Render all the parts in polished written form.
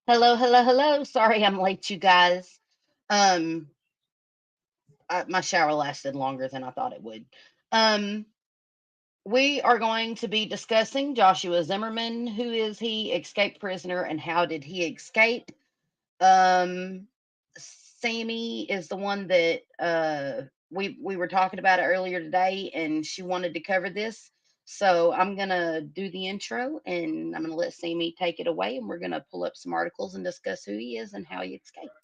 Hello, hello, hello. Sorry I'm late, you guys. Um, my shower lasted longer than I thought it would. Um, we are going to be discussing Joshua Zimmerman. Who is he? Escaped prisoner, and how did he escape? Um, Sammy is the one that we were talking about it earlier today, and she wanted to cover this. So I'm gonna do the intro, and I'm gonna let Sammy take it away, and we're gonna pull up some articles and discuss who he is and how he escaped.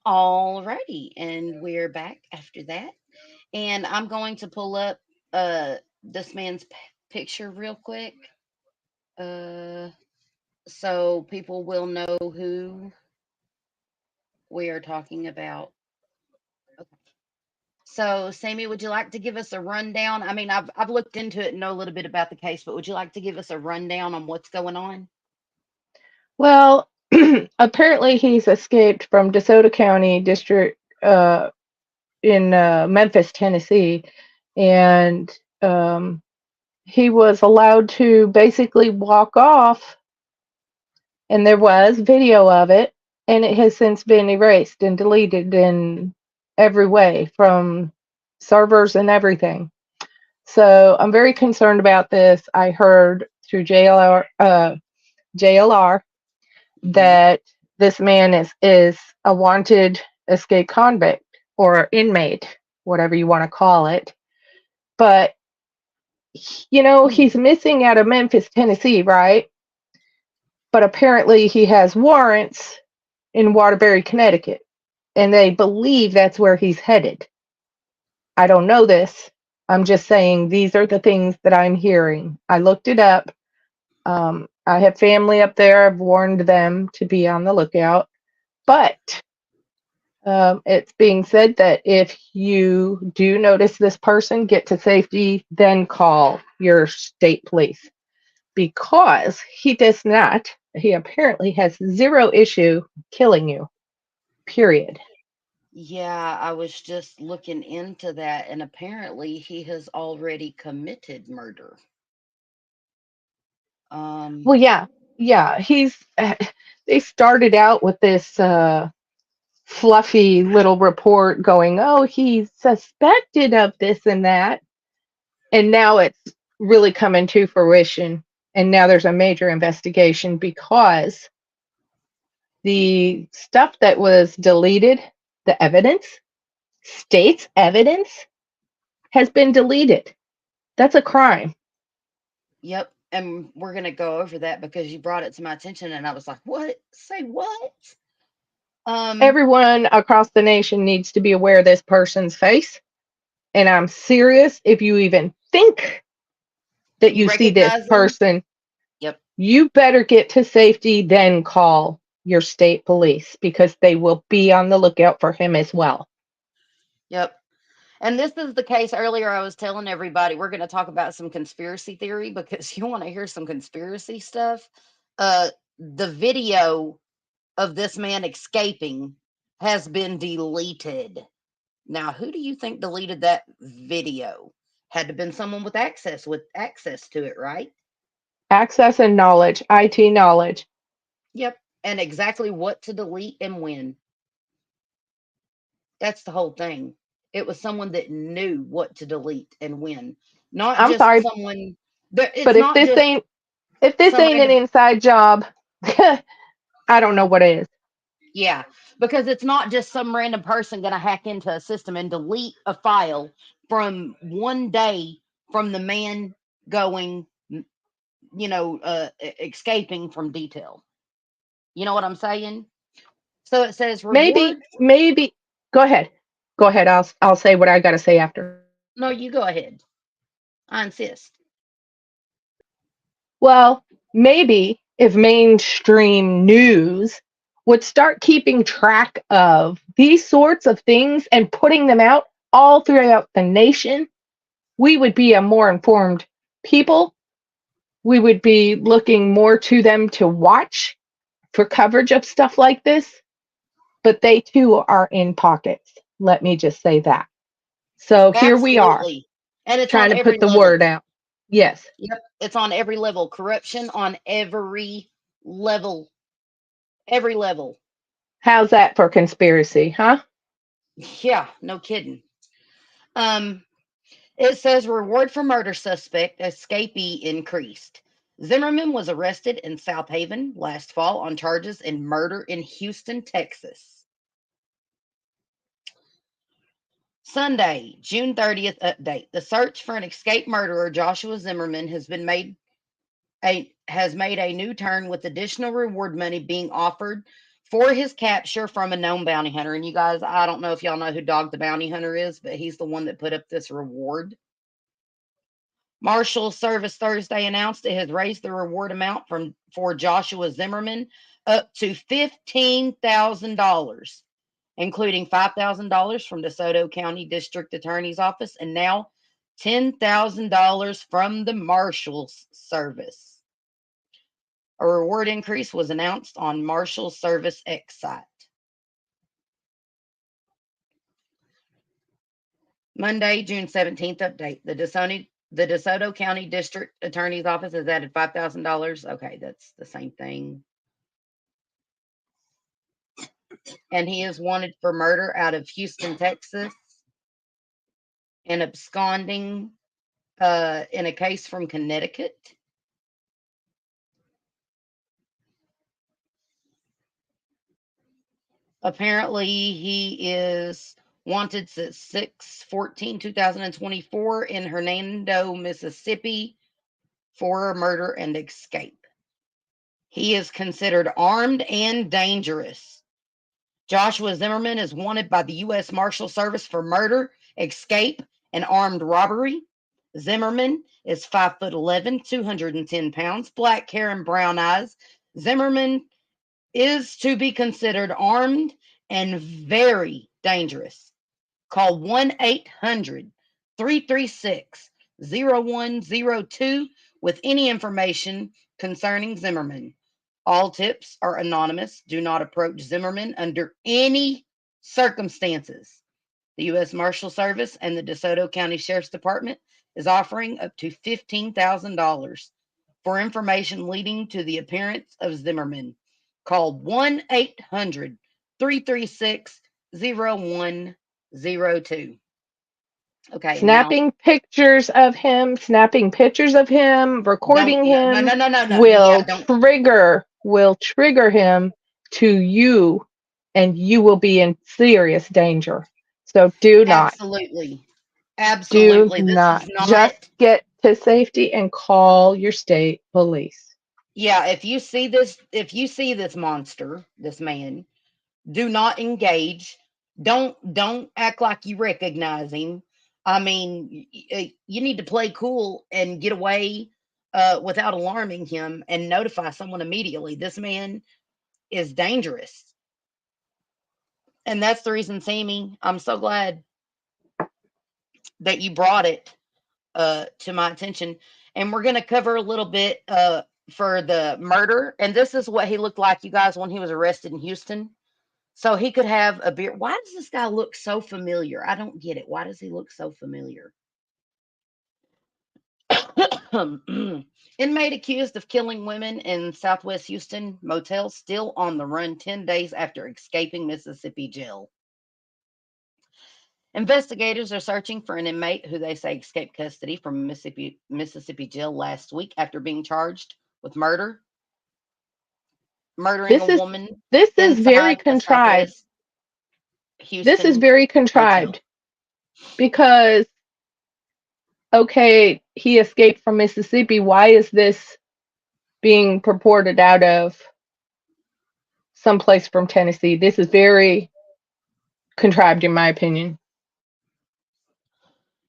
Alrighty, and we're back after that. And I'm going to pull up this man's picture real quick. Uh so people will know who we are talking about. Okay. So Sammy, would you like to give us a rundown? I mean, I've looked into it and know a little bit about the case, but would you like to give us a rundown on what's going on? Well, apparently he's escaped from DeSoto County District in Memphis, Tennessee, and um, he was allowed to basically walk off, and there was video of it, and it has since been erased and deleted in every way from servers and everything. So I'm very concerned about this. I heard through JLR Hmm. that this man is a wanted escaped convict or inmate, whatever you want to call it. But he's missing out of Memphis, Tennessee, right? But apparently he has warrants in Waterbury, Connecticut, and they believe that's where he's headed. I don't know this. I'm just saying these are the things that I'm hearing. I looked it up. I have family up there. I've warned them to be on the lookout. But it's being said that if you do notice this person get to safety, then call your state police because he does not. He apparently has zero issue killing you, period. Yeah, I was just looking into that, and apparently he has already committed murder. Um, Well, yeah, yeah. They started out with this fluffy little report going, oh, he's suspected of this and that. And now it's really coming to fruition. And now there's a major investigation because the stuff that was deleted, the evidence, state's evidence, has been deleted. That's a crime. yep, and we're gonna go over that because you brought it to my attention, and I was like, "What? Say what?" Um, Everyone across the nation needs to be aware of this person's face. And I'm serious. If you even think that you you see this recognize them? person, Yep, you better get to safety, then call your state police because they will be on the lookout for him as well. yep. And this is the case earlier. I was telling everybody we're going to talk about some conspiracy theory because you want to hear some conspiracy stuff. The video of this man escaping has been deleted. Now, who do you think deleted that video? Had to have been someone with access to it, right? Access and knowledge, IT knowledge. Yep. And exactly what to delete and when. That's the whole thing. It was someone that knew what to delete and when. Not I'm just sorry, someone there it's but not just if this some ain't an random inside job, I don't know what is. Yeah, because it's not just some random person going to hack into a system and delete a file from one day from the man going, escaping from detail. You know what I'm saying? So it says Maybe, reward. maybe. Go ahead. Go ahead. I'll say what I got to say after. No, you go ahead. I insist. Well, maybe if mainstream news would start keeping track of these sorts of things and putting them out all throughout the nation, we would be a more informed people. We would be looking more to them to watch for coverage of stuff like this, but they too are in pockets. Let me just say that. So here we are Absolutely. And it's trying on to every put the level. word out. Yes. Yep. It's on every level. Corruption on every level. Every level. How's that for conspiracy, huh? Yeah, no kidding. Um, It says reward for murder suspect escapee increased. Zimmerman was arrested in South Haven last fall on charges in murder in Houston, Texas. Sunday, June 30th update. The search for an escaped murderer, Joshua Zimmerman, has made a new turn with additional reward money being offered for his capture from a known bounty hunter. And you guys, I don't know if y'all know who Dog the Bounty Hunter is, but he's the one that put up this reward. Marshal Service Thursday announced it has raised the reward amount from for Joshua Zimmerman up to $15,000, including $5,000 from DeSoto County District Attorney's Office and now $10,000 from the Marshal's Service. A reward increase was announced on Marshal Service X site. Monday, June 17th update. The DeSoto County District Attorney's Office has added $5,000. Okay, that's the same thing. And he is wanted for murder out of Houston, Texas, and absconding in a case from Connecticut. Apparently, he is wanted since 6/14/2024 in Hernando, Mississippi for murder and escape. He is considered armed and dangerous. Joshua Zimmerman is wanted by the U.S. Marshal Service for murder, escape, and armed robbery. Zimmerman is 5'11", 210 pounds, black hair and brown eyes. Zimmerman is to be considered armed and very dangerous. Call 1-800-336-0102 with any information concerning Zimmerman. All tips are anonymous. Do not approach Zimmerman under any circumstances. The U.S. Marshal Service and the DeSoto County Sheriff's Department is offering up to $15,000 for information leading to the appearance of Zimmerman. Call 1-800-336-0102. Okay, and now Snapping pictures of him, don't recording no no him no no no no yeah will don't trigger him to you, and you will be in serious danger. So absolutely do absolutely this not is not. just get to safety and call your state police. Yeah, if you see this monster, this man, do not engage. Don't act like you recognize him. I mean, you need to play cool and get away without alarming him and notify someone immediately. This man is dangerous, and that's the reason, Sammy. I'm so glad that you brought it to my attention. And we're going to cover a little bit for the murder. And this is what he looked like, you guys, when he was arrested in Houston. So he could have a beard. Why does this guy look so familiar? I don't get it. Why does he look so familiar? Inmate accused of killing women in Southwest Houston motel still on the run 10 days after escaping Mississippi jail. Investigators are searching for an inmate who they say escaped custody from Mississippi jail last week after being charged with murder. murdering a This is woman this is very inside a contrived. Southwest This is Houston very motel. contrived because okay, he escaped from Mississippi. Why is this being purported out of someplace from Tennessee? This is very contrived, in my opinion.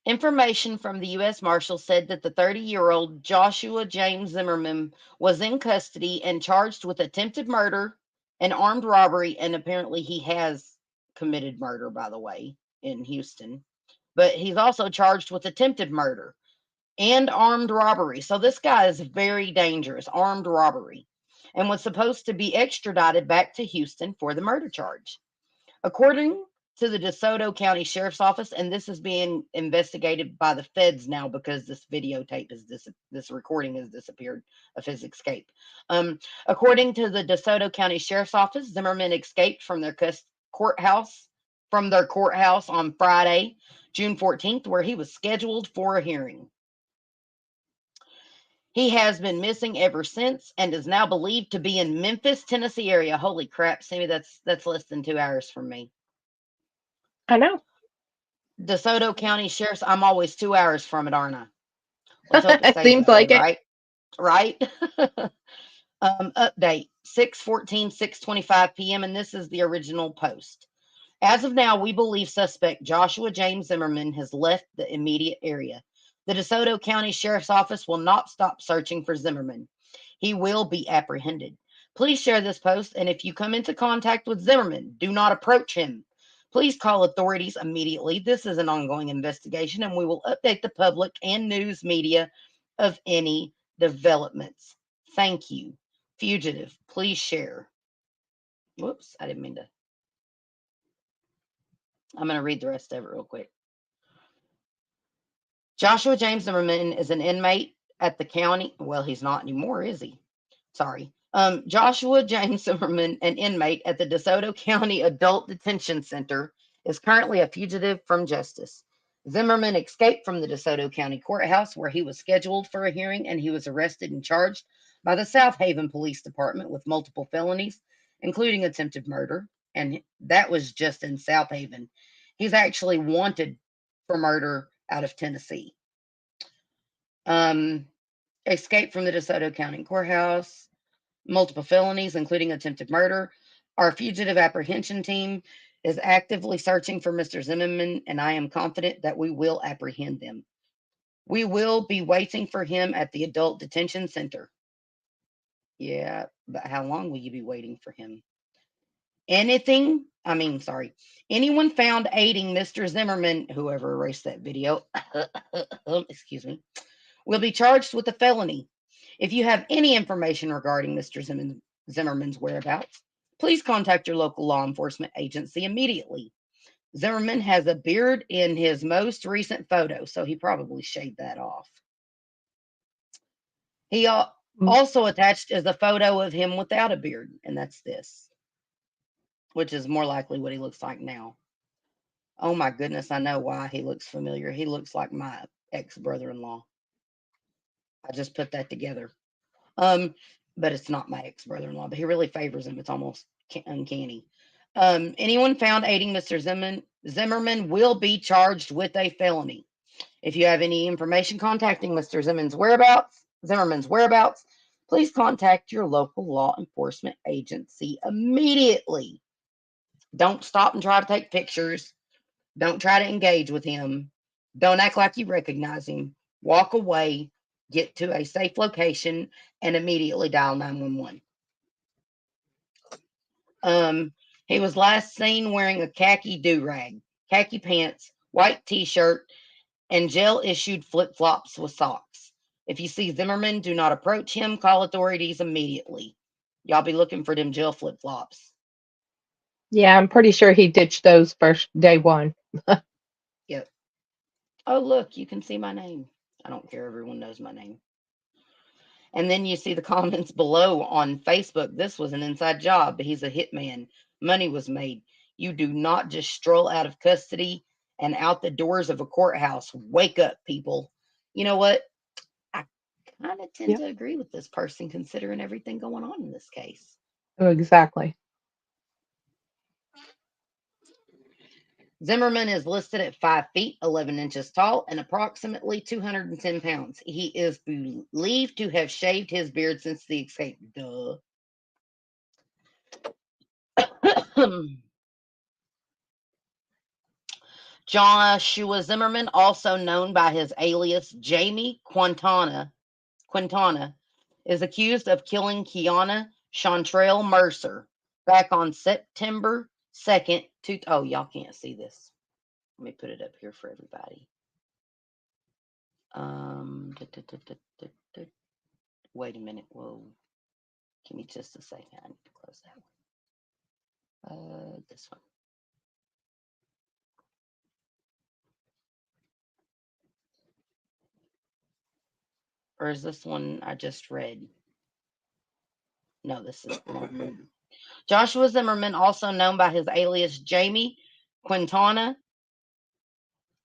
Information from the U.S. Marshal said that the 30-year-old Joshua James Zimmerman was in custody and charged with attempted murder and armed robbery. And apparently, he has committed murder, by the way, in Houston. But he's also charged with attempted murder and armed robbery. So this guy is very dangerous, armed robbery, and was supposed to be extradited back to Houston for the murder charge. According to the DeSoto County Sheriff's Office, and this is being investigated by the feds now because this videotape is this recording has disappeared of his escape. According to the DeSoto County Sheriff's Office, Zimmerman escaped from courthouse from their courthouse on Friday, June 14th, where he was scheduled for a hearing. He has been missing ever since and is now believed to be in Memphis, Tennessee area. Holy crap, Sammy, that's less than 2 hours from me. I know. DeSoto County Sheriff's. I'm always 2 hours from it, aren't I? Let's hope it It stays seems that way, like it. right? Right? Update 6:14, 6:25 p.m. And this is the original post. As of now, we believe suspect Joshua James Zimmerman has left the immediate area. The DeSoto County Sheriff's Office will not stop searching for Zimmerman. He will be apprehended. Please share this post, and if you come into contact with Zimmerman, do not approach him. Please call authorities immediately. This is an ongoing investigation, and we will update the public and news media of any developments. Thank you. Fugitive, please share. Whoops, I didn't mean to. I'm going to read the rest of it real quick. Joshua James Zimmerman is an inmate at the county. Well, he's not anymore, is he? Sorry. Joshua James Zimmerman, an inmate at the DeSoto County Adult Detention Center, is currently a fugitive from justice. Zimmerman escaped from the DeSoto County Courthouse where he was scheduled for a hearing and he was arrested and charged by the South Haven Police Department with multiple felonies, including attempted murder. And that was just in South Haven. He's actually wanted for murder out of Tennessee. Um, Escape from the DeSoto County Courthouse, multiple felonies, including attempted murder. Our fugitive apprehension team is actively searching for Mr. Zimmerman, and I am confident that we will apprehend them. We will be waiting for him at the adult detention center. Yeah, but how long will you be waiting for him? Anyone found aiding Mr. Zimmerman, whoever erased that video, excuse me, will be charged with a felony. If you have any information regarding Mr. Zimmerman's whereabouts, please contact your local law enforcement agency immediately. Zimmerman has a beard in his most recent photo, so he probably shaved that off. He Mm. also attached is a photo of him without a beard, and that's this, which is more likely what he looks like now. Oh my goodness, I know why he looks familiar. He looks like my ex brother in law. I just put that together. Um, but it's not my ex brother in law, but he really favors him. It's almost uncanny. Anyone found aiding Mr. Zimmerman will be charged with a felony. If you have any information contacting Mr. Zimmerman's whereabouts, please contact your local law enforcement agency immediately. Don't stop and try to take pictures. Don't try to engage with him. Don't act like you recognize him. Walk away, get to a safe location, and immediately dial 911. He was last seen wearing a khaki do rag, khaki pants, white t shirt, and gel issued flip flops with socks. If you see Zimmerman, do not approach him. Call authorities immediately. Y'all be looking for them gel flip flops. Yeah, I'm pretty sure he ditched those first day one. Yep. Oh, look, you can see my name. I don't care. Everyone knows my name. And then you see the comments below on Facebook. This was an inside job. He's a hitman. Money was made. You do not just stroll out of custody and out the doors of a courthouse. Wake up, people. You know what? I kind of tend Yep. to agree with this person considering everything going on in this case. Oh, exactly. Zimmerman is listed at 5 feet 11 inches tall and approximately 210 pounds. He is believed to have shaved his beard since the escape. Duh. Joshua Zimmerman, also known by his alias Jamie Quintana, is accused of killing Kiana Chantrell Mercer back on September 2nd. Oh, y'all can't see this. Let me put it up here for everybody. Um, da, da, da, da, da, da. Wait a minute. Whoa. Give me just a second. I need to close that one. This one. Or is this one I just read? No, this is the one. Joshua Zimmerman, also known by his alias Jamie Quintana,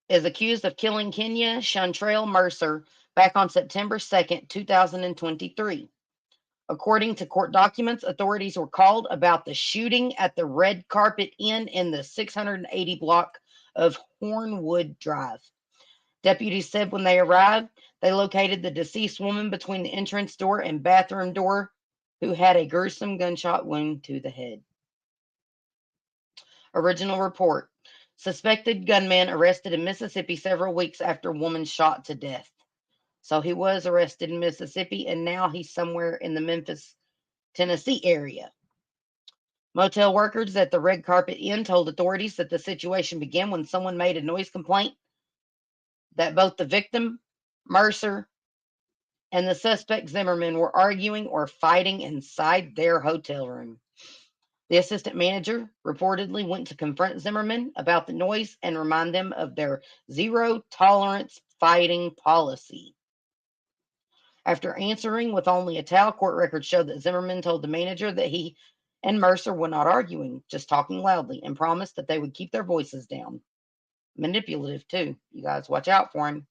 is accused of killing Kenya Chantrell Mercer back on September 2nd, 2023. According to court documents, authorities were called about the shooting at the Red Carpet Inn in the 680 block of Hornwood Drive. Deputies said when they arrived, they located the deceased woman between the entrance door and bathroom door, who had a gruesome gunshot wound to the head. Original report: suspected gunman arrested in Mississippi several weeks after woman shot to death. So he was arrested in Mississippi and now he's somewhere in the Memphis, Tennessee area. Motel workers at the Red Carpet Inn told authorities that the situation began when someone made a noise complaint that both the victim, Mercer, and the suspect, Zimmerman, were arguing or fighting inside their hotel room. The assistant manager reportedly went to confront Zimmerman about the noise and remind them of their zero tolerance fighting policy. After answering with only a towel, court records show that Zimmerman told the manager that he and Mercer were not arguing, just talking loudly, and promised that they would keep their voices down. Manipulative, too. You guys watch out for him.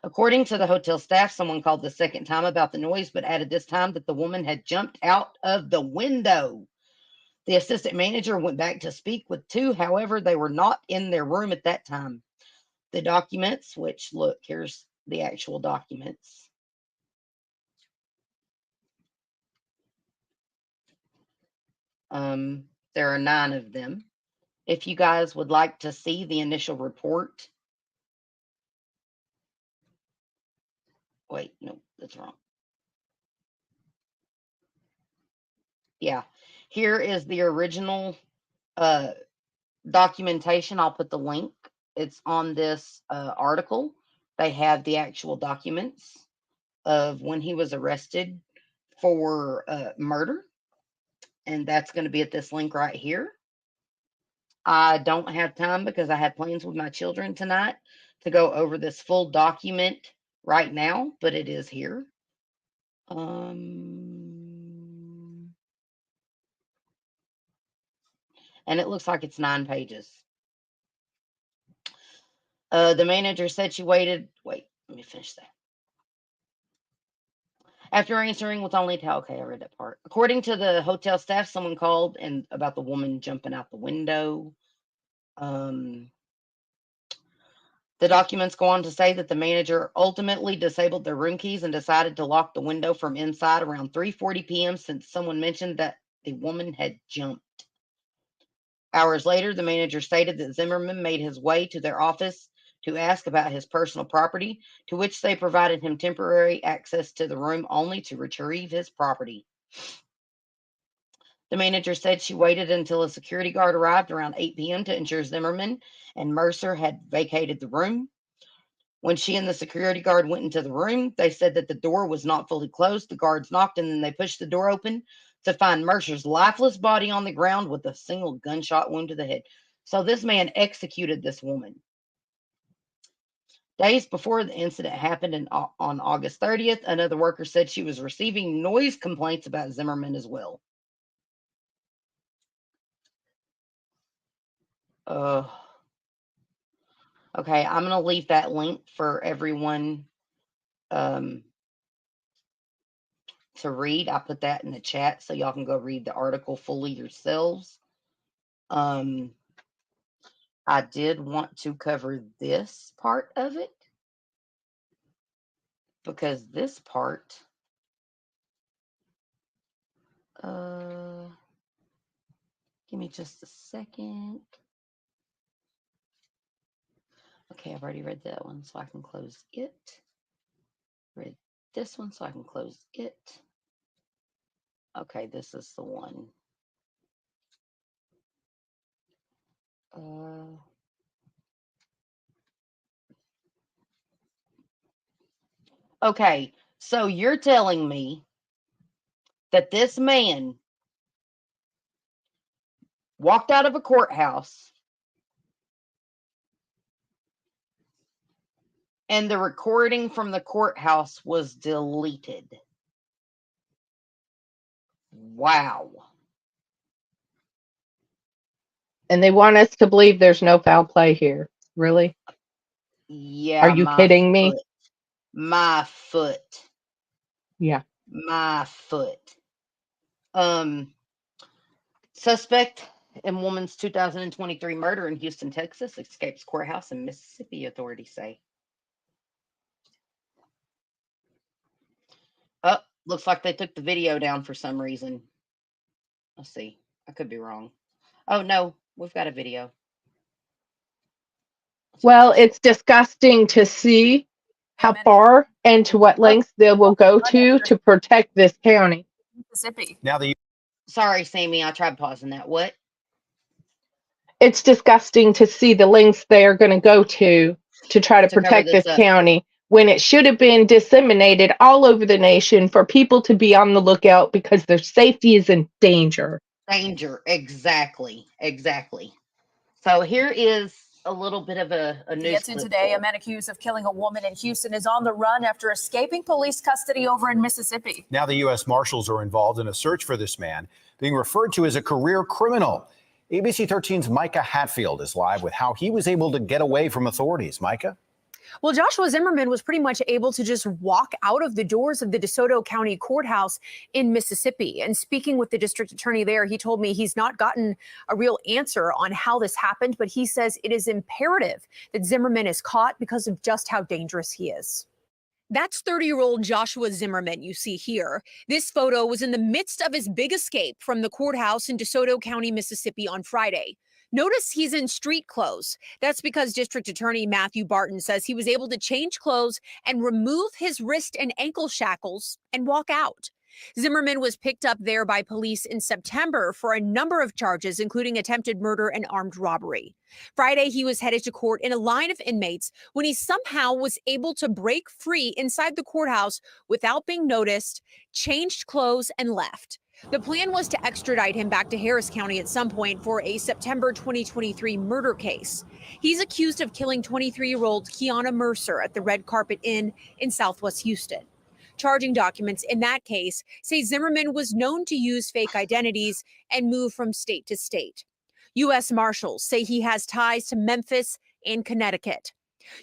According to the hotel staff, someone called the second time about the noise, but added this time that the woman had jumped out of the window. The assistant manager went back to speak with two, however, they were not in their room at that time. The documents, which look, here's the actual documents. There are 9 of them. If you guys would like to see the initial report, wait, no, that's wrong. Yeah, here is the original uh, documentation. I'll put the link. It's on this article. They have the actual documents of when he was arrested for murder, and that's going to be at this link right here. I don't have time because I have plans with my children tonight to go over this full document right now, but it is here. And it looks like it's 9 pages. The manager said she waited. Wait, let me finish that. After answering with only towel, okay, I read that part. According to the hotel staff, someone called and about the woman jumping out the window. Um, the documents go on to say that the manager ultimately disabled their room keys and decided to lock the window from inside around 3:40 p.m. since someone mentioned that the woman had jumped. Hours later, the manager stated that Zimmerman made his way to their office to ask about his personal property, to which they provided him temporary access to the room only to retrieve his property. The manager said she waited until a security guard arrived around 8 p.m. to ensure Zimmerman and Mercer had vacated the room. When she and the security guard went into the room, they said that the door was not fully closed. The guards knocked and then they pushed the door open to find Mercer's lifeless body on the ground with a single gunshot wound to the head. So this man executed this woman. Days before the incident happened on August 30th, another worker said she was receiving noise complaints about Zimmerman as well. Uh, okay, I'm going to leave that link for everyone um, to read. I put that in the chat so y'all can go read the article fully yourselves. Um, I did want to cover this part of it because this part, uh, give me just a second. Okay, I've already read that one, so I can close it. Read this one, so I can close it. Okay, this is the one. Uh, okay, so you're telling me that this man walked out of a courthouse and the recording from the courthouse was deleted. Wow. And they want us to believe there's no foul play here. Really? Are Yeah, you my kidding me? foot. My foot. Yeah. My foot. Um, Suspect in woman's 2023 murder in Houston, Texas, escapes courthouse in Mississippi, authorities say. Oh, looks like they took the video down for some reason. Let's see. I could be wrong. Oh, no, we've got a video. Let's watch Well, this. it's disgusting to see A how man far and to what Oh, lengths they will walked go the run after to protect this county. Mississippi. Now the sorry, Sammy. I tried pausing that. What? It's disgusting to see the lengths they are going to go to try to To cover protect this this up. county when it should have been disseminated all over the nation for people to be on the lookout because their safety is in danger. Danger. Exactly. Exactly. So here is a little bit of a To news get to clip today, for a you. man accused of killing a woman in Houston is on the run after escaping police custody over in Mississippi. Now the U.S. Marshals are involved in a search for this man, being referred to as a career criminal. ABC 13's Micah Hatfield is live with how he was able to get away from authorities. Micah? Well, Joshua Zimmerman was pretty much able to just walk out of the doors of the DeSoto County Courthouse in Mississippi. And speaking with the district attorney there, he told me he's not gotten a real answer on how this happened, but he says it is imperative that Zimmerman is caught because of just how dangerous he is. That's 30-year-old Joshua Zimmerman you see here. This photo was in the midst of his big escape from the courthouse in DeSoto County, Mississippi on Friday. Notice he's in street clothes. That's because District Attorney Matthew Barton says he was able to change clothes and remove his wrist and ankle shackles and walk out. Zimmerman was picked up there by police in September for a number of charges, including attempted murder and armed robbery. Friday, he was headed to court in a line of inmates when he somehow was able to break free inside the courthouse without being noticed, changed clothes, and left. The plan was to extradite him back to Harris County at some point for a September 2023 murder case. He's accused of killing 23-year-old Kiana Mercer at the Red Carpet Inn in Southwest Houston. Charging documents in that case say Zimmerman was known to use fake identities and move from state to state. U.S. Marshals say he has ties to Memphis and Connecticut.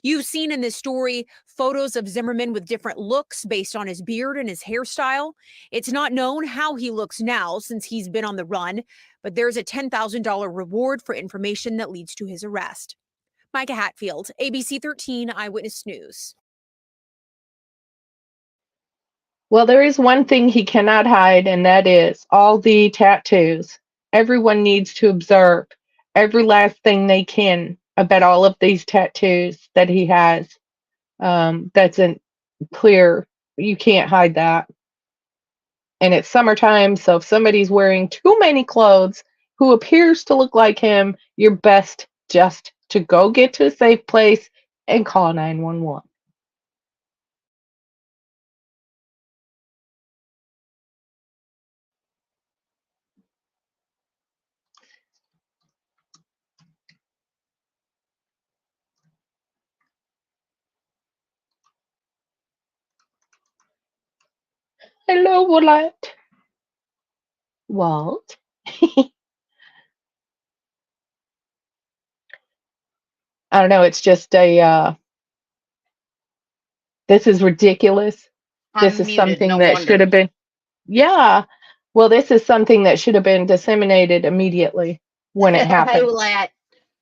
You've seen in this story photos of Zimmerman with different looks based on his beard and his hairstyle. It's not known how he looks now since he's been on the run, but there's a $10,000 reward for information that leads to his arrest. Micah Hatfield, ABC 13 Eyewitness News. Well, there is one thing he cannot hide, and that is all the tattoos. Everyone needs to observe every last thing they can about all of these tattoos that he has. That's in clear. You can't hide that. And it's summertime, so if somebody's wearing too many clothes who appears to look like him, you're best just to go get to a safe place and call 911. Hello, Walt. Walt. I don't know. It's just a. This is ridiculous. This I'm is muted. something No that should wonder. have been. Yeah. Well, this is something that should have been disseminated immediately when it Hey, happened. lad.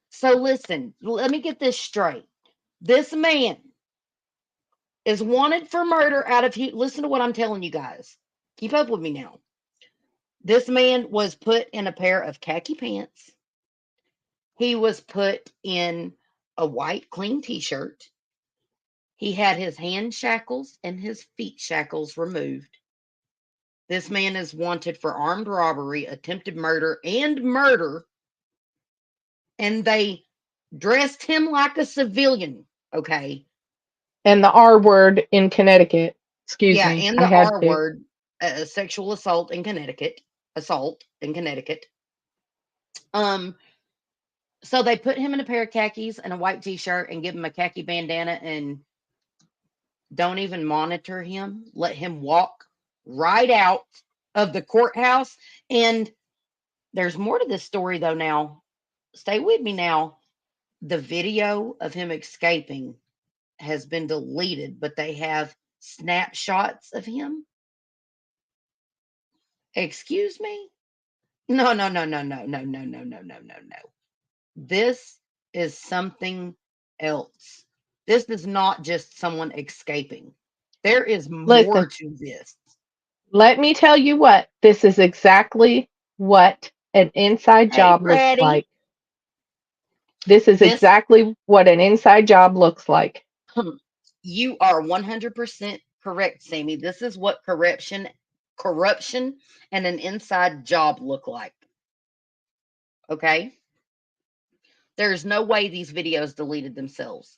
So listen, let me get this straight. This man is wanted for murder out of listen to what I'm telling you guys. Keep up with me now. This man was put in a pair of khaki pants. He was put in a white clean t-shirt. He had his hand shackles and his feet shackles removed. This man is wanted for armed robbery, attempted murder, and murder. And they dressed him like a civilian. Okay. And the R word in Connecticut. Excuse Yeah. me. And I the had R to. word, sexual assault in Connecticut. Assault in Connecticut. Um, so they put him in a pair of khakis and a white t-shirt and give him a khaki bandana and don't even monitor him. Let him walk right out of the courthouse. And there's more to this story though now. Stay with me now. The video of him escaping has been deleted, but they have snapshots of him. Excuse me? No, no, no, no, no, no, no, no, no, no, no, no. This is something else. This is not just someone escaping. There is more Listen, to this. let me tell you what. This is exactly what an inside Hey, job looks Freddie. like. This is This, exactly what an inside job looks like. you are 100% correct, Sammy. This is what corruption and an inside job look like. Okay? There's no way these videos deleted themselves.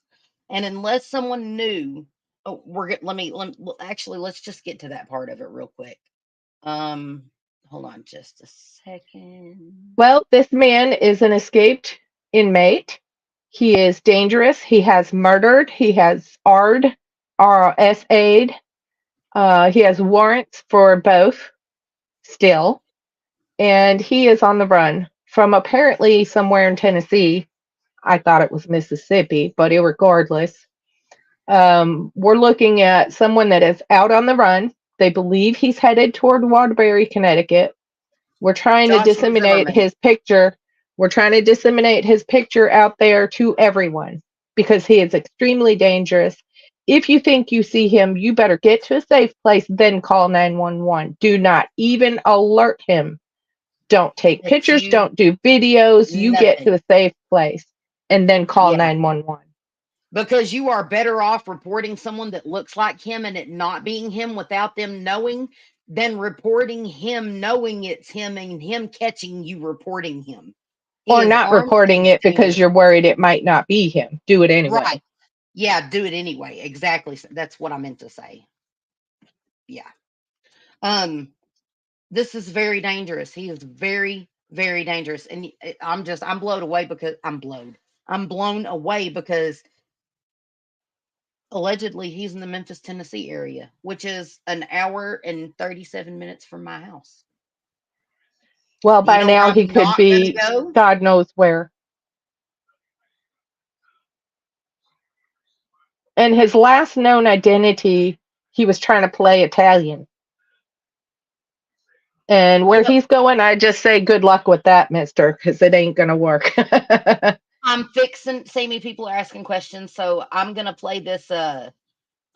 And unless someone knew, oh, actually let's just get to that part of it real quick. Um Hold on just a second. Well, this man is an escaped inmate. He is dangerous. He has murdered. He has RSA'd. He has warrants for both still. And he is on the run from apparently somewhere in Tennessee. I thought it was Mississippi, but regardless, we're looking at someone that is out on the run. They believe he's headed toward Waterbury, Connecticut. We're trying to Joshua disseminate Zimmerman. his picture. We're trying to disseminate his picture out there to everyone because he is extremely dangerous. If you think you see him, you better get to a safe place, then call 911. Do not even alert him. Don't take If pictures, you don't do videos. You get to Nothing. a safe place and then call Yeah. 911. Because you are better off reporting someone that looks like him and it not being him without them knowing than reporting him knowing it's him and him catching you reporting him. He Or is not armed and reporting he's it because dangerous. you're worried it might not be him. Do it Right. anyway. Yeah, do it anyway. Exactly. That's what I meant to say. Yeah. Um, this is very dangerous. He is very, very dangerous. And I'm blown away because I'm blown away because allegedly he's in the Memphis, Tennessee area, which is an hour and 37 minutes from my house. Well, You by know where now he I'm could not going to be go? God knows where. And his last known identity, he was trying to play Italian. And where Well, he's going, I just say good luck with that, mister, because it ain't going to work. I'm fixing, Sammy, people are asking questions, so I'm going to play this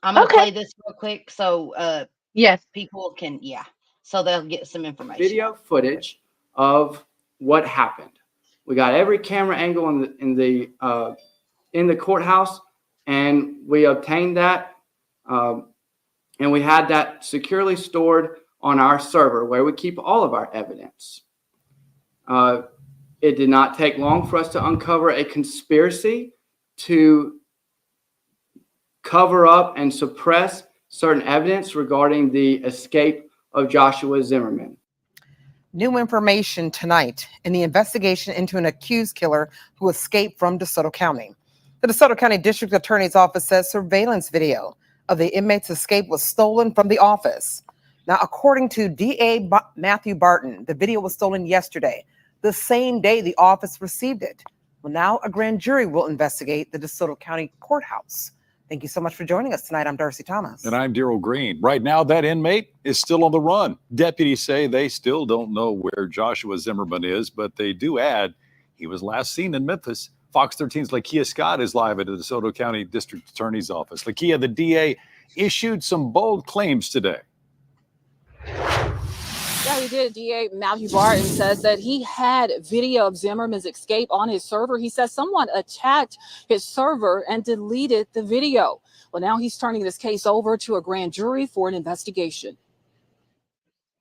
I'm going to Okay. play this real quick so Yes. people can, yeah, so they'll get some information. Video footage of what happened. We got every camera angle in the courthouse, and we obtained that, and we had that securely stored on our server where we keep all of our evidence. It did not take long for us to uncover a conspiracy to cover up and suppress certain evidence regarding the escape of Joshua Zimmerman. New information tonight in the investigation into an accused killer who escaped from DeSoto County. The DeSoto County District Attorney's Office says surveillance video of the inmate's escape was stolen from the office. Now, according to DA Matthew Barton, the video was stolen yesterday, the same day the office received it. Well, now a grand jury will investigate the DeSoto County Courthouse. Thank you so much for joining us tonight. I'm Darcy Thomas. And I'm Daryl Green. Right now, that inmate is still on the run. Deputies say they still don't know where Joshua Zimmerman is, but they do add he was last seen in Memphis. Fox 13's Lakia Scott is live at the DeSoto County District Attorney's Office. Lakia, the DA issued some bold claims today. Yeah, he did. DA Matthew Barton says that he had video of Zimmerman's escape on his server. He says someone attacked his server and deleted the video. Well, now he's turning this case over to a grand jury for an investigation.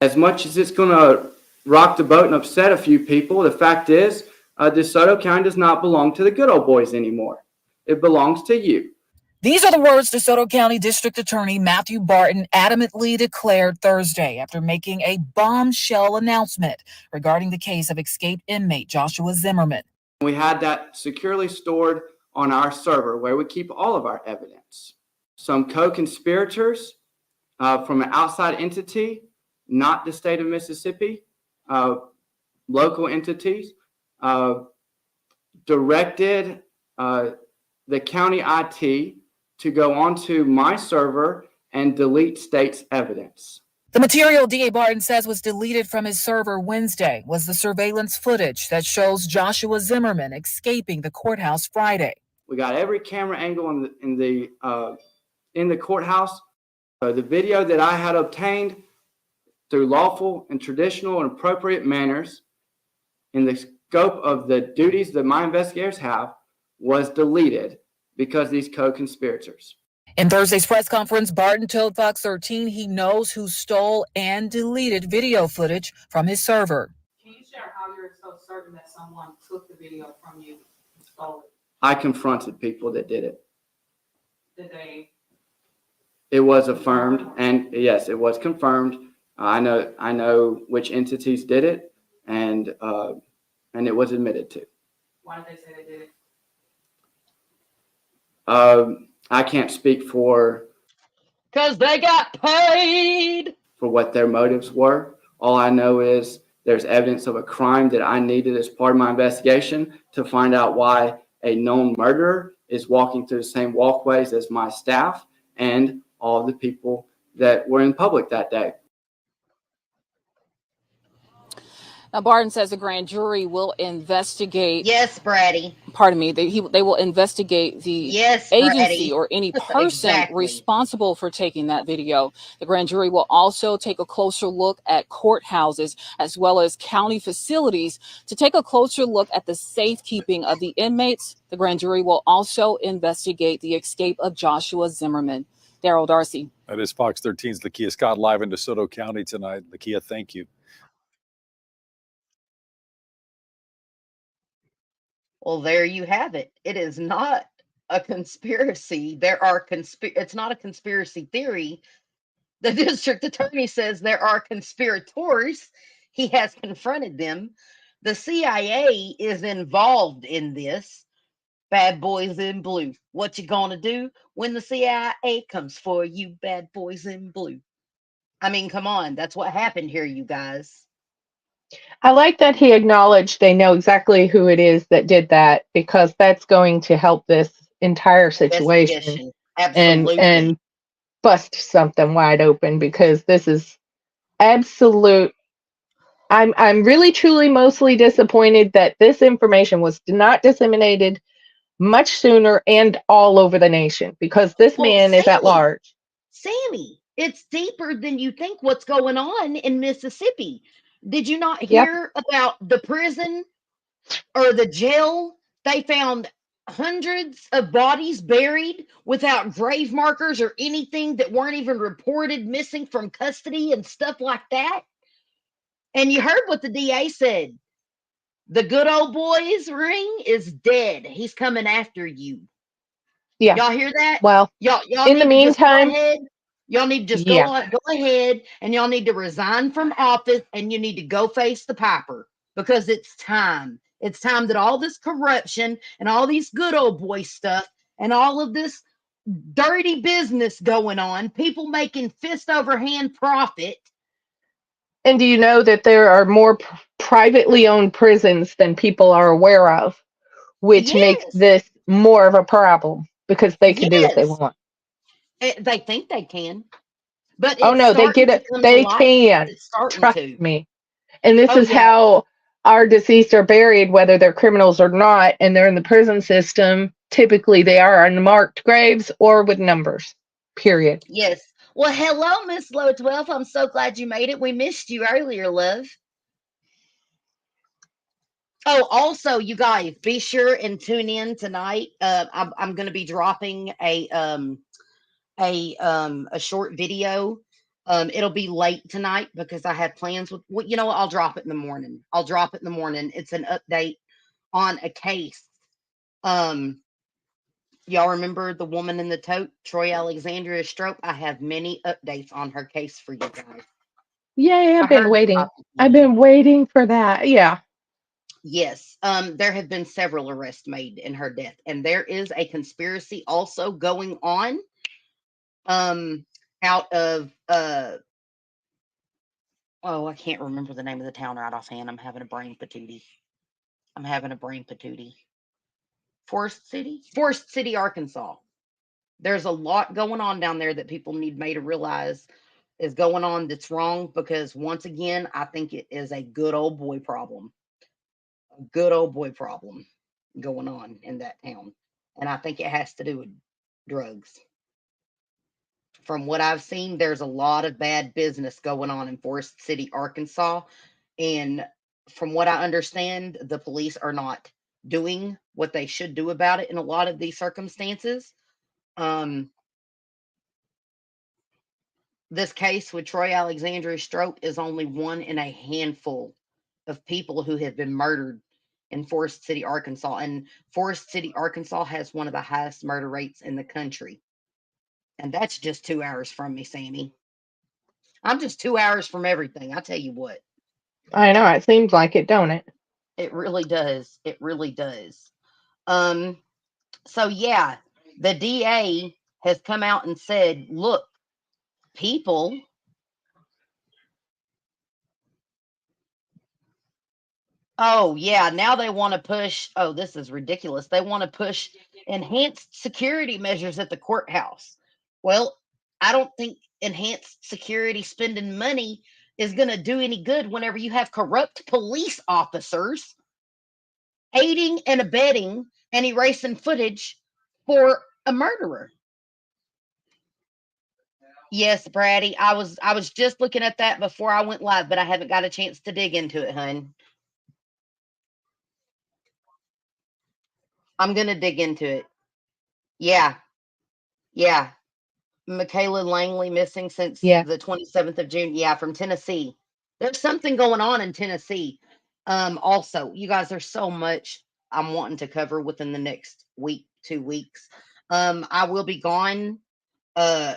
As much as it's going to rock the boat and upset a few people, the fact is DeSoto County does not belong to the good old boys anymore. It belongs to you. These are the words DeSoto County District Attorney Matthew Barton adamantly declared Thursday after making a bombshell announcement regarding the case of escaped inmate Joshua Zimmerman. We had that securely stored on our server where we keep all of our evidence. Some co-conspirators from an outside entity, not the state of Mississippi, local entities, directed the county IT to go onto my server and delete state's evidence. The material DA Barton says was deleted from his server Wednesday was the surveillance footage that shows Joshua Zimmerman escaping the courthouse Friday. We got every camera angle in the courthouse. The video that I had obtained through lawful and traditional and appropriate manners in the scope of the duties that my investigators have was deleted because these co-conspirators. In Thursday's press conference, Barton told Fox 13 he knows who stole and deleted video footage from his server. Can you share how you're so certain that someone took the video from you and stole it? I confronted people that did it. Did they? It was affirmed, and yes, it was confirmed. I know which entities did it, and it was admitted to. Why did they say they did it? I can't speak for Because they got paid. what their motives were. All I know is there's evidence of a crime that I needed as part of my investigation to find out why a known murderer is walking through the same walkways as my staff and all the people that were in public that day. Now, Barton says the grand jury will investigate. Yes, Bratty. Pardon me. They will investigate the Yes, agency Bratty. or any person Exactly. responsible for taking that video. The grand jury will also take a closer look at courthouses as well as county facilities to take a closer look at the safekeeping of the inmates. The grand jury will also investigate the escape of Joshua Zimmerman. Daryl, Darcy. That is Fox 13's Lakia Scott live in DeSoto County tonight. Lakia, thank you. Well, there you have it. It is not a conspiracy. It's not a conspiracy theory. The district attorney says there are conspirators. He has confronted them. The CIA is involved in this. Bad boys in blue. What you gonna do when the CIA comes for you, bad boys in blue? I mean, come on. That's what happened here, you guys. I like that he acknowledged they know exactly who it is that did that, because that's going to help this entire situation Investigation. and Absolutely. bust something wide open, because this is absolute. I'm really truly mostly disappointed that this information was not disseminated much sooner and all over the nation, because this Well, man is at large. Sammy, it's deeper than you think what's going on in Mississippi. Did you not hear about the prison or the jail? They found hundreds of bodies buried without grave markers or anything, that weren't even reported missing from custody and stuff like that. And you heard what the DA said. The good old boy's ring is dead. He's coming after you. Yeah. Y'all hear that? Well, Y'all in the need to just go meantime, ahead. Y'all need to just go ahead, and y'all need to resign from office, and you need to go face the piper, because it's time. It's time that all this corruption and all these good old boy stuff and all of this dirty business going on, people making fist over hand profit. And do you know that there are more privately owned prisons than people are aware of, which makes Yes. this more of a problem? because they can do what they Yes, want. they think they can, but Oh it's no, they starting get to it. come to They light. can. It's starting Trust to. me. And this Oh is yeah, how our deceased are buried, whether they're criminals or not, and they're in the prison system. Typically, they are unmarked graves or with numbers. Period. yes. Well, hello, Miss Low 12. I'm so glad you made it. We missed you earlier, love. Oh, also, you guys, be sure and tune in tonight. I'm going to be dropping a short video. It'll be late tonight because I have plans with. Well, you know what? I'll drop it in the morning. I'll drop it in the morning. It's an update on a case. Um, y'all remember the woman in the tote, Troy Alexandria stroke? I have many updates on her case for you guys. Yay, I heard you popping I've in. been waiting for that. Yeah. Yes, there have been several arrests made in her death, and there is a conspiracy also going on um out of oh, I can't remember the name of the town right offhand. I'm having a brain patootie. I'm having a brain patootie. Forest City, Arkansas. There's a lot going on down there that people need me to realize is going on that's wrong because once again, I think it is a good old boy problem. A good old boy problem going on in that town. And I think it has to do with drugs. From what I've seen, there's a lot of bad business going on in Forest City, Arkansas. And from what I understand, the police are not doing what they should do about it in a lot of these circumstances. Um, this case with Troy Alexandria Stroke is only one in a handful of people who have been murdered in Forest City, Arkansas. And Forest City, Arkansas has one of the highest murder rates in the country. And that's just 2 hours from me, Sammy. I'm just 2 hours from everything. I tell you what, I know. It seems like it, don't it? it really does. It really does. Um, so yeah, the DA has come out and said, look, people, oh yeah, now they want to push, oh, this is ridiculous. They want to push enhanced security measures at the courthouse. Well, I don't think enhanced security spending money is going to do any good whenever you have corrupt police officers aiding and abetting and erasing footage for a murderer. Yes, Brady. I was just looking at that before I went live, but I haven't got a chance to dig into it, hun. I'm gonna dig into it. Yeah, yeah. Michaela Langley missing since Yeah. the 27th of June. Yeah, from Tennessee. There's something going on in Tennessee. Also, you guys, there's so much I'm wanting to cover within the next week, 2 weeks. I will be gone. Uh,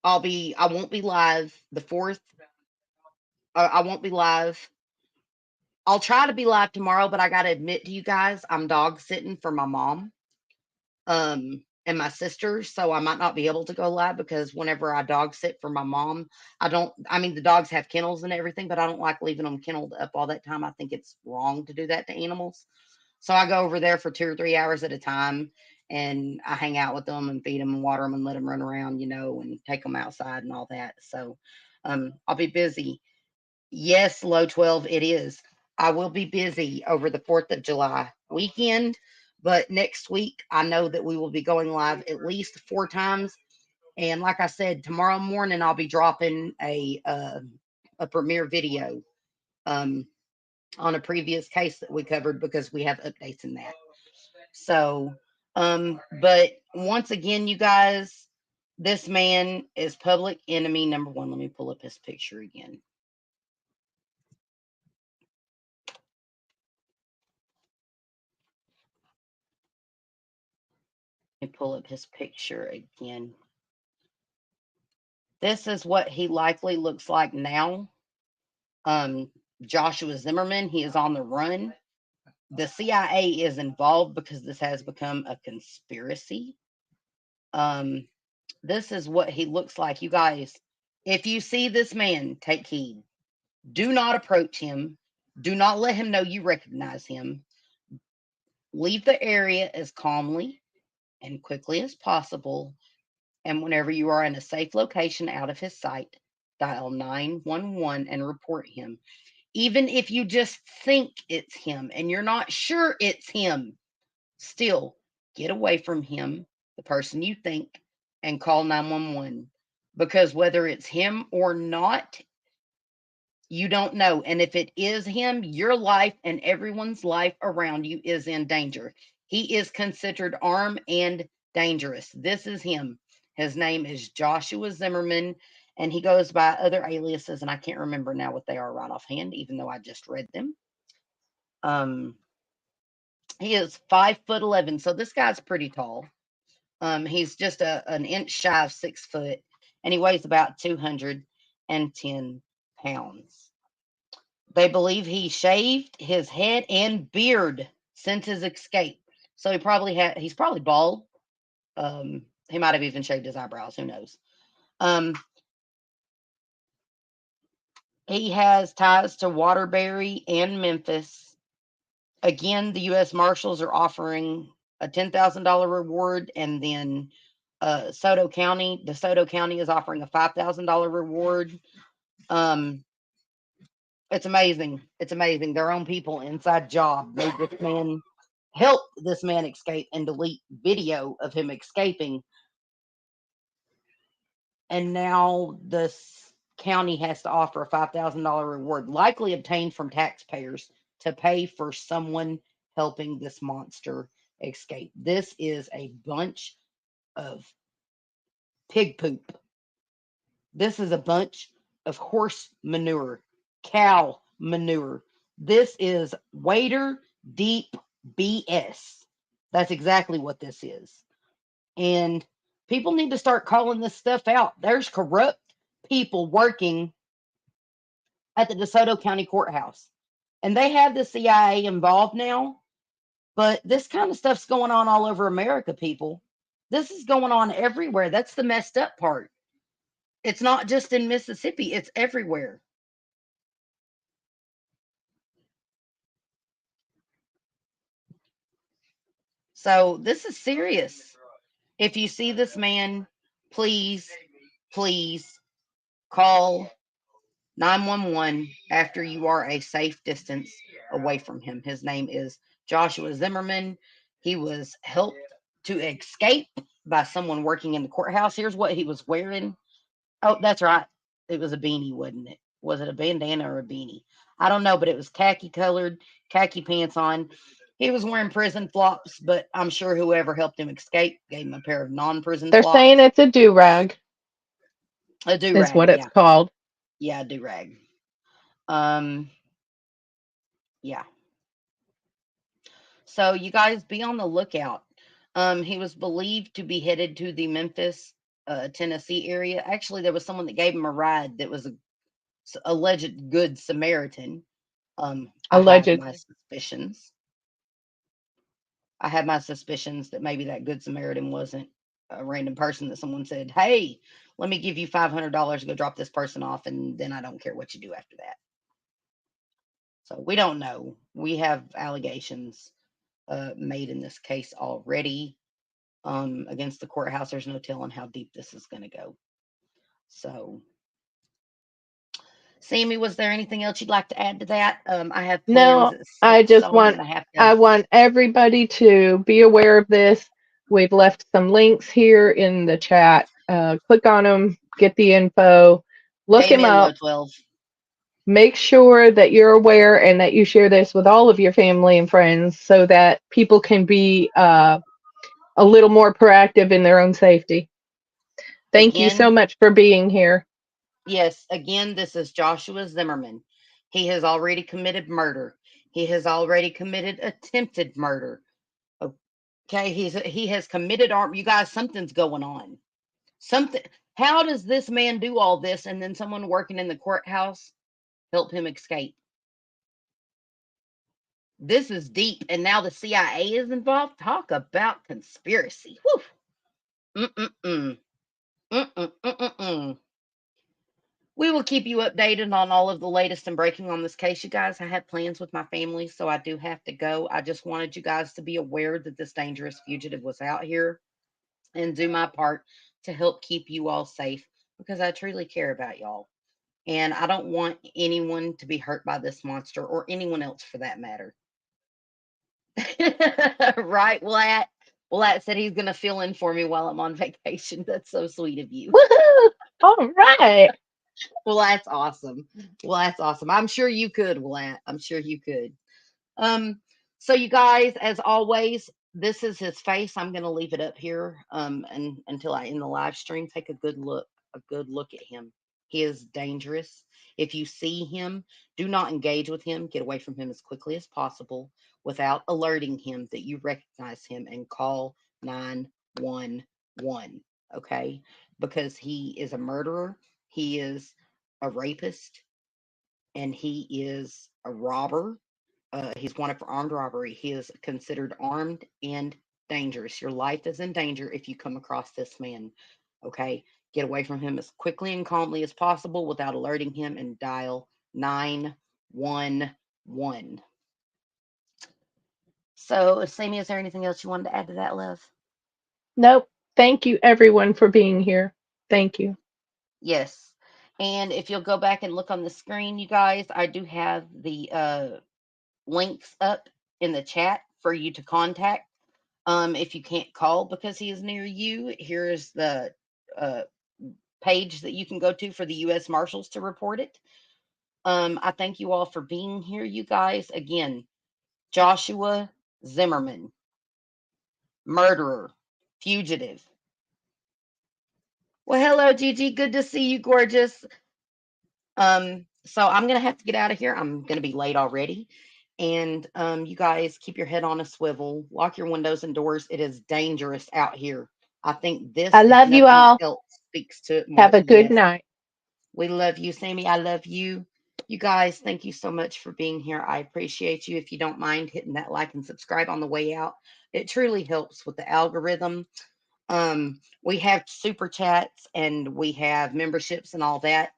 I won't be live the 4th. I won't be live. I'll try to be live tomorrow, but I got to admit to you guys, I'm dog sitting for my mom and my sister, so I might not be able to go live because whenever I dog sit for my mom, I mean, the dogs have kennels and everything, but I don't like leaving them kenneled up all that time. I think it's wrong to do that to animals. So I go over there for 2 or 3 hours at a time and I hang out with them and feed them and water them and let them run around, and take them outside and all that. So I'll be busy. Yes, low 12, it is. I will be busy over the 4th of July weekend, but next week I know that we will be going live at least 4 times. And like I said, tomorrow morning I'll be dropping a premiere video um, on a previous case that we covered because we have updates in that. So, but once again, you guys, this man is public enemy number one. Let me pull up his picture again. Let me pull up his picture again. This is what he likely looks like now. Um, Joshua Zimmerman, he is on the run. The CIA is involved because this has become a conspiracy. Um, this is what he looks like. You guys, if you see this man, take heed. Do not approach him. Do not let him know you recognize him. Leave the area as calmly. and quickly as possible. And whenever you are in a safe location out of his sight, dial 911 and report him. Even if you just think it's him and you're not sure it's him, still get away from him, the person you think, and call 911. Because whether it's him or not, you don't know. And if it is him, your life and everyone's life around you is in danger. He is considered armed and dangerous. This is him. His name is Joshua Zimmerman, and he goes by other aliases, and I can't remember now what they are right offhand, even though I just read them. He is 5'11", so this guy's pretty tall. He's just an inch shy of 6 foot, and he weighs about 210 pounds. They believe he shaved his head and beard since his escape. So he's probably bald. He might have even shaved his eyebrows, who knows. He has ties to Waterbury and Memphis. Again, the U.S. Marshals are offering a $10,000 reward, and then DeSoto County is offering a $5,000 reward. It's amazing. It's amazing. Their own people inside job helped this man escape and delete video of him escaping. And now this county has to offer a $5,000 reward, likely obtained from taxpayers, to pay for someone helping this monster escape. This is a bunch of pig poop. This is a bunch of horse manure, cow manure. This is waiter deep BS. That's exactly what this is. And people need to start calling this stuff out. There's corrupt people working at the DeSoto County Courthouse. And they have the CIA involved now, but this kind of stuff's going on all over America, people. This is going on everywhere. That's the messed up part. It's not just in Mississippi, it's everywhere. So this is serious. If you see this man, please, please call 911 after you are a safe distance away from him. His name is Joshua Zimmerman. He was helped to escape by someone working in the courthouse. Here's what he was wearing. Oh, that's right. It was a beanie, wasn't it? Was it a bandana or a beanie? I don't know, but it was khaki colored, khaki pants on. He was wearing prison flops, but I'm sure whoever helped him escape gave him a pair of non-prison They're saying flops. it's a do-rag, A do is rag, what it's yeah, called. yeah, a do rag. Um, yeah. So you guys be on the lookout. He was believed to be headed to the Memphis, Tennessee area. Actually, there was someone that gave him a ride that was a alleged good Samaritan. I have my Allegedly. suspicions. I have my suspicions that maybe that good Samaritan wasn't a random person that someone said, "Hey, let me give you $500 to go drop this person off, and then I don't care what you do after that." So we don't know. We have allegations made in this case already against the courthouse. There's no telling how deep this is going to go. So, Sammy, was there anything else you'd like to add to that? I have plans No, at I 6, just so I'm want going to have to. I want everybody to be aware of this. We've left some links here in the chat. Click on them, get the info, look him Amen, low up. 12. Make sure that you're aware and that you share this with all of your family and friends so that people can be a little more proactive in their own safety. Thank you so Again, much for being here. yes, again, this is Joshua Zimmerman. He has already committed murder. He has already committed attempted murder. Okay, he has committed arm. You guys, something's going on. Something. How does this man do all this and then someone working in the courthouse help him escape? This is deep, and now the CIA is involved. Talk about conspiracy. Whew. Mm-mm-mm. Mm-mm-mm-mm-mm. We will keep you updated on all of the latest and breaking on this case, you guys. I have plans with my family, so I do have to go. I just wanted you guys to be aware that this dangerous fugitive was out here. and do my part to help keep you all safe because I truly care about y'all. And I don't want anyone to be hurt by this monster or anyone else for that matter. Right, Wlat? Wlat said he's going to fill in for me while I'm on vacation. That's so sweet of you. Woohoo! All right. Well, that's awesome. Well, that's awesome. I'm sure you could, Wlat. I'm sure you could. Um, so you guys, as always, this is his face. I'm gonna leave it up here and until I end the live stream. Take a good look at him. He is dangerous. If you see him, do not engage with him. Get away from him as quickly as possible without alerting him that you recognize him and call 911. Okay? Because he is a murderer, he is a rapist, and he is a robber. He's wanted for armed robbery. He is considered armed and dangerous. Your life is in danger if you come across this man. Okay? Get away from him as quickly and calmly as possible without alerting him and dial 911. So, Sammy, is there anything else you wanted to add to that, love? Nope. Thank you, everyone, for being here. Thank you. Yes. And if you'll go back and look on the screen, you guys, I do have the links up in the chat for you to contact. If you can't call because he is near you, here's the uh, page that you can go to for the U.S. Marshals to report it. I thank you all for being here, you guys. Again, Joshua Zimmerman, murderer, fugitive. Well, hello, Gigi. Good to see you, gorgeous. So I'm gonna have to get out of here. I'm gonna be late already. And you guys keep your head on a swivel, lock your windows and doors. It is dangerous out here. I think this, I if love you nothing all. else, speaks to it more. Have a good Yes, night. we love you, Sammy. I love you. You guys, thank you so much for being here. I appreciate you. If you don't mind hitting that like and subscribe on the way out, it truly helps with the algorithm. We have super chats and we have memberships and all that.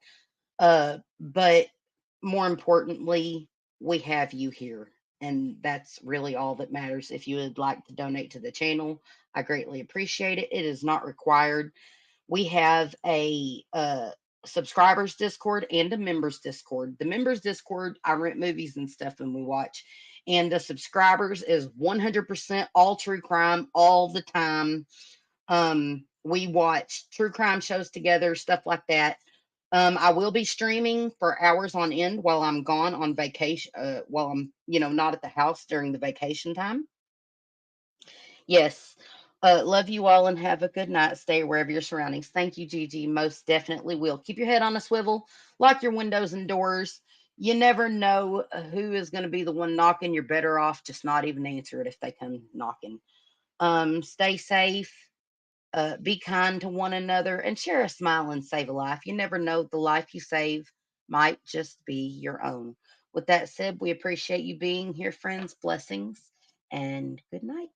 But more importantly, we have you here. And that's really all that matters. If you would like to donate to the channel, I greatly appreciate it. It is not required. We have a subscribers Discord and a members Discord. The members Discord, I rent movies and stuff and we watch. And the subscribers is 100% all true crime all the time. We watch true crime shows together, stuff like that. I will be streaming for hours on end while I'm gone on vacation, while I'm, not at the house during the vacation time. Yes. Love you all and have a good night. Stay aware of your surroundings. Thank you, Gigi. Most definitely will. Keep your head on a swivel, lock your windows and doors. You never know who is going to be the one knocking. You're better off just not even answer it if they come knocking. Stay safe. Be kind to one another and share a smile and save a life. You never know, the life you save might just be your own. With that said, we appreciate you being here, friends. Blessings and good night.